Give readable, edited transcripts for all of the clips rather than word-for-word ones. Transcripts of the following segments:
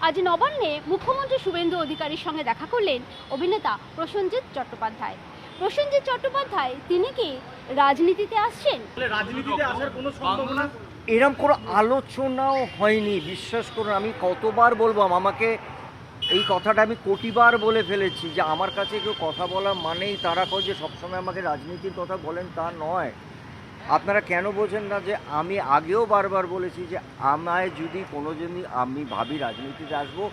আজ নবান্নে মুখ্যমন্ত্রী শুভেন্দু অধিকারীর সঙ্গে দেখা করলেন অভিনেতা প্রসেনজিৎ চট্টোপাধ্যায়। প্রসেনজিৎ চট্টোপাধ্যায় তিনি কি রাজনীতিতে আসছেন? রাজনীতিতে আসার কোনো সম্ভাবনা? এরম কোনো আলোচনাও হয়নি, বিশ্বাস করুন। আমি কতবার বলবো, আমাকে এই কথাটা আমি কোটিবার বলে ফেলেছি যে আমার কাছে কেউ কথা বলা মানেই তারা কয় যে সবসময় আমাকে রাজনীতির কথা বলেন, তা নয়। আপনারা কেন বোঝেন না যে আমি আগেও বারবার বলেছি যে আমায় যদি কোনো দিনই আমি ভাবি রাজনীতিতে আসবো,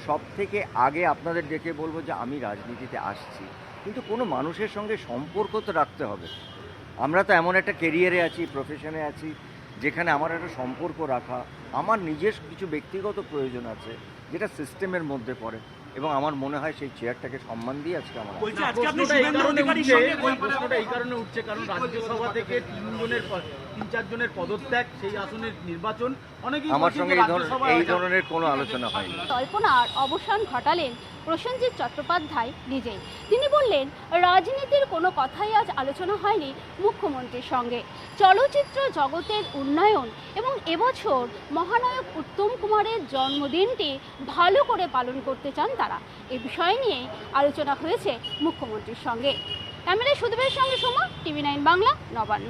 সব থেকে আগে আপনাদের ডেকে বলবো যে আমি রাজনীতিতে আসছি। কিন্তু কোনো মানুষের সঙ্গে সম্পর্ক তো রাখতে হবে। আমরা তো এমন একটা কেরিয়ারে আছি, প্রফেশনে আছি, যেখানে আমার একটা সম্পর্ক রাখা, আমার নিজের কিছু ব্যক্তিগত প্রয়োজন আছে যেটা সিস্টেমের মধ্যে পড়ে, এবং আমার মনে হয় সেই চেয়ারটাকে সম্মান দিয়ে আজকে আমার বলছি আজকে আপনি প্রশ্নটা এই কারণে উঠছে কারণ রাজ্যসভা থেকে 3-4 জনের পদত্যাগ, সেই আসনের নির্বাচন, অনেকেই আমার সঙ্গে এই ধরনের কোনো আলোচনা হয়নি। কল্পনার অবসান ঘটালেন প্রসেনজিৎ চট্টোপাধ্যায় নিজেই। তিনি বললেন, রাজনীতির কোনো কথাই আজ আলোচনা হয়নি মুখ্যমন্ত্রীর সঙ্গে। চলচ্চিত্র জগতের উন্নয়ন এবং এবছর মহানায়ক উত্তম কুমারের জন্মদিনটি ভালো করে পালন করতে চান তারা। এ বিষয় নিয়ে আলোচনা হয়েছে মুখ্যমন্ত্রীর সঙ্গে। ক্যামেরায় সুদেবের সঙ্গে সোমা, টিভি9 বাংলা, নবান্ন।